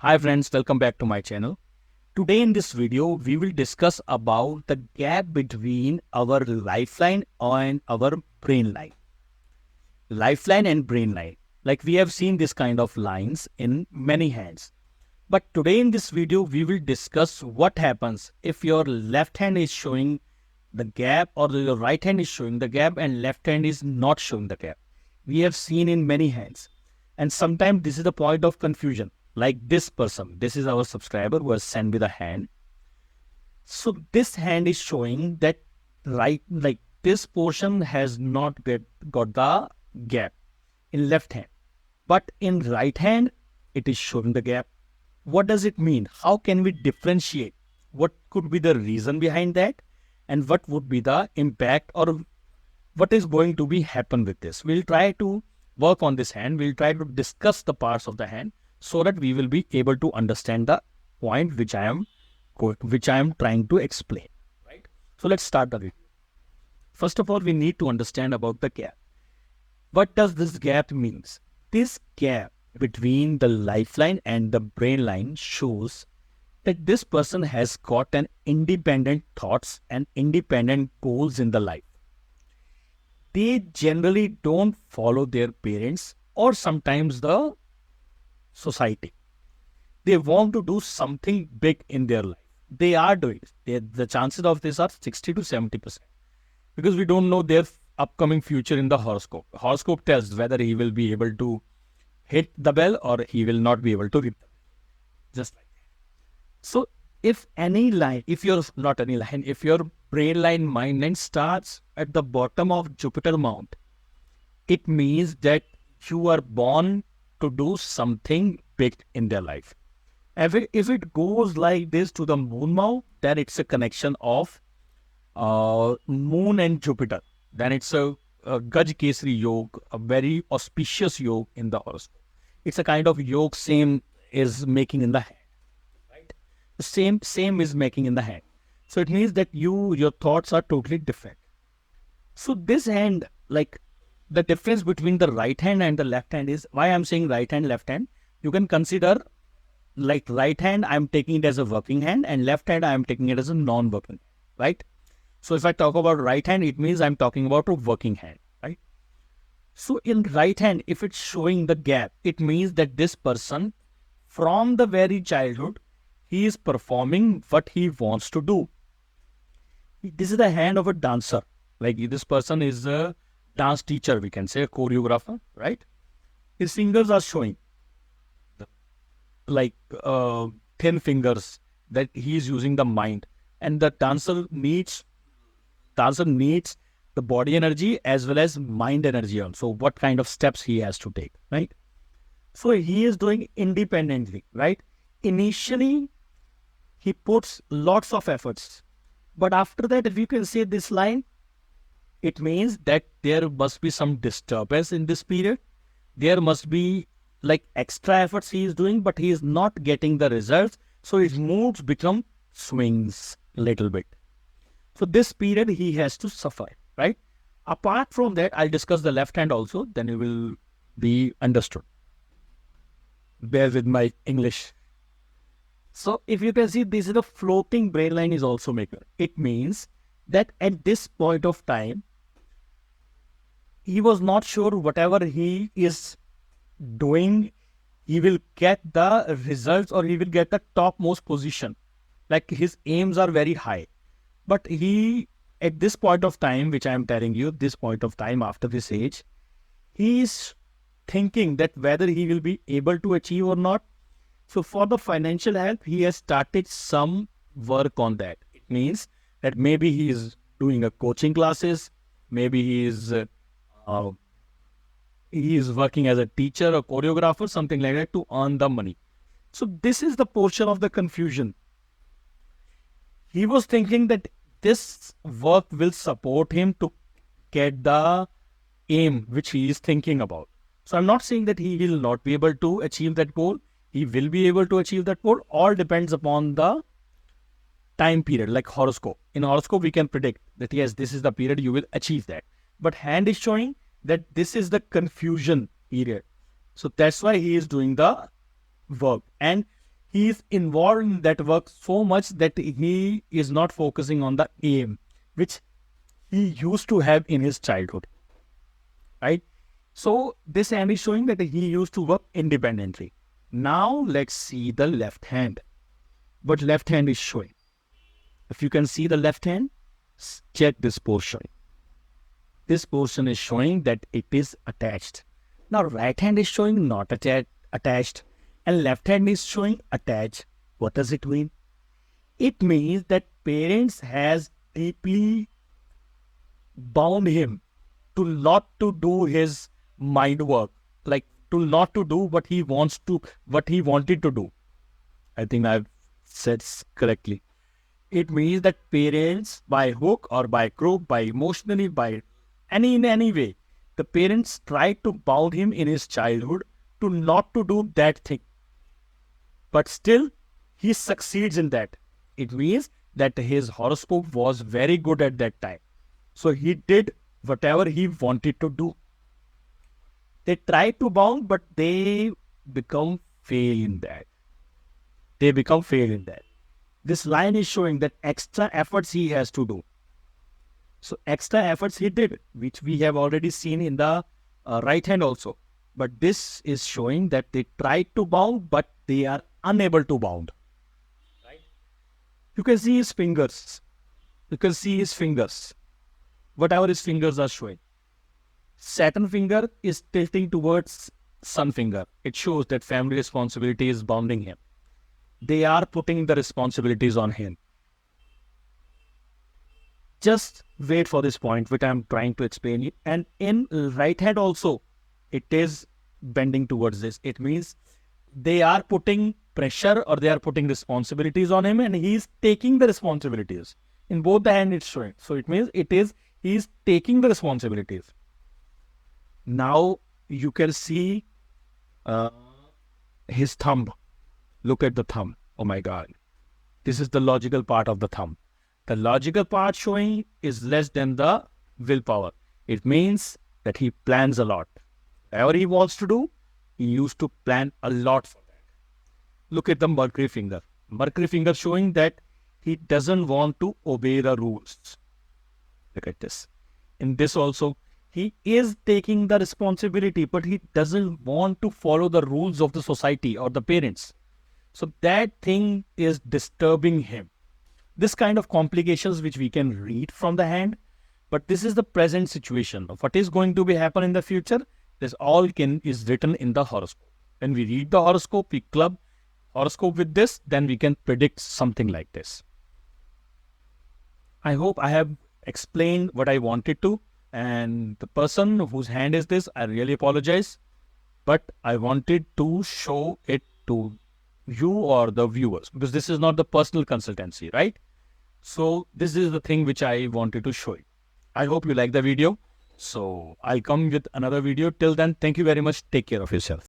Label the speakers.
Speaker 1: Hi friends, welcome back to my channel. Today in this video, we will discuss about the gap between our lifeline and our brain line. Lifeline and brain line. Like we have seen this kind of lines in many hands. But today in this video, we will discuss what happens if your left hand is showing the gap or your right hand is showing the gap and left hand is not showing the gap. We have seen in many hands. And sometimes this is the point of confusion. Like this person, this is our subscriber who has sent me the hand. So this hand is showing that like this portion has not got the gap in left hand. But in right hand, it is showing the gap. What does it mean? How can we differentiate? What could be the reason behind that? And what would be the impact or what is going to be happen with this? We'll try to work on this hand. We'll try to discuss the parts of the hand so that we will be able to understand the point which I am trying to explain. Right. So let's start the video. First of all, we need to understand about the gap. What does this gap means? This gap between the lifeline and the brain line shows that this person has got an independent thoughts and independent goals in the life. They generally don't follow their parents or sometimes the society. They want to do something big in their life. They are doing it. The chances of this are 60 to 70% because we don't know their upcoming future in the horoscope. Horoscope tells whether he will be able to hit the bell or he will not be able to hit the bell. Just like that. So if your brain line, mind line starts at the bottom of Jupiter Mount, it means that you are born to do something big in their life. If it goes like this to the moon mount, then it's a connection of moon and Jupiter. Then it's a Gaj Kesari Yoga, a very auspicious yoga in the horoscope. It's a kind of yoga same is making in the hand. Right? The same is making in the hand. So it means that your thoughts are totally different. So this hand, like the difference between the right hand and the left hand is why I'm saying right hand, left hand. You can consider like right hand, I'm taking it as a working hand and left hand, I'm taking it as a non-working, right? So if I talk about right hand, it means I'm talking about a working hand, right? So in right hand, if it's showing the gap, it means that this person from the very childhood, he is performing what he wants to do. This is the hand of a dancer. Like this person is a dance teacher, we can say a choreographer, right? His fingers are showing like thin fingers that he is using the mind, and the dancer needs the body energy as well as mind energy also. What kind of steps he has to take, right? So he is doing independently, right? Initially, he puts lots of efforts, but after that, if you can say this line, it means that there must be some disturbance in this period. There must be like extra efforts he is doing, but he is not getting the results. So his moods become swings a little bit. So this period he has to suffer, right? Apart from that, I'll discuss the left hand also, then you will be understood. Bear with my English. So if you can see, this is a floating brain line is also maker. It means that at this point of time, he was not sure whatever he is doing, he will get the results or he will get the topmost position. Like his aims are very high. But he, at this point of time, which I am telling you, this point of time after this age, he is thinking that whether he will be able to achieve or not. So for the financial help, he has started some work on that. It means that maybe he is doing a coaching classes, maybe he is working as a teacher or choreographer, something like that, to earn the money. So this is the portion of the confusion. He was thinking that this work will support him to get the aim which he is thinking about. So I'm not saying that he will not be able to achieve that goal. He will be able to achieve that goal. All depends upon the time period, like horoscope. In horoscope, we can predict that yes, this is the period you will achieve that. But hand is showing that this is the confusion period. So that's why he is doing the work. And he is involved in that work so much that he is not focusing on the aim which he used to have in his childhood, right? So this hand is showing that he used to work independently. Now let's see the left hand. What left hand is showing? If you can see the left hand, check this portion. This portion is showing that it is attached. Now right hand is showing not attached and left hand is showing attached. What does it mean? It means that parents has deeply bound him to not to do his mind work, like to not to do what he wanted to do. I think I've said correctly. It means that parents, by hook or by crook, by emotionally, by in any way, the parents tried to bound him in his childhood to not to do that thing. But still, he succeeds in that. It means that his horoscope was very good at that time. So he did whatever he wanted to do. They tried to bound, but they become fail in that. This line is showing that extra efforts he has to do. So extra efforts he did, which we have already seen in the right hand also. But this is showing that they tried to bound, but they are unable to bound. Right? You can see his fingers. Whatever his fingers are showing. Saturn finger is tilting towards Sun finger. It shows that family responsibility is bounding him. They are putting the responsibilities on him. Just wait for this point which I am trying to explain it. And in right hand also, it is bending towards this. It means they are putting pressure or they are putting responsibilities on him and he is taking the responsibilities. In both the hand it's showing. So it means he is taking the responsibilities. Now you can see his thumb. Look at the thumb. Oh my God. This is the logical part of the thumb. The logical part showing is less than the willpower. It means that he plans a lot. Whatever he wants to do, he used to plan a lot for that. Look at the Mercury finger. Mercury finger showing that he doesn't want to obey the rules. Look at this. In this also, he is taking the responsibility, but he doesn't want to follow the rules of the society or the parents. So that thing is disturbing him. This kind of complications which we can read from the hand, but this is the present situation of what is going to be happen in the future. This all is written in the horoscope. When we read the horoscope, we club horoscope with this, then we can predict something like this. I hope I have explained what I wanted to, and the person whose hand is this, I really apologize, but I wanted to show it to you or the viewers because this is not the personal consultancy, right? So this is the thing which I wanted to show you. I hope you like the video. So I'll come with another video. Till then, thank you very much. Take care of yourself.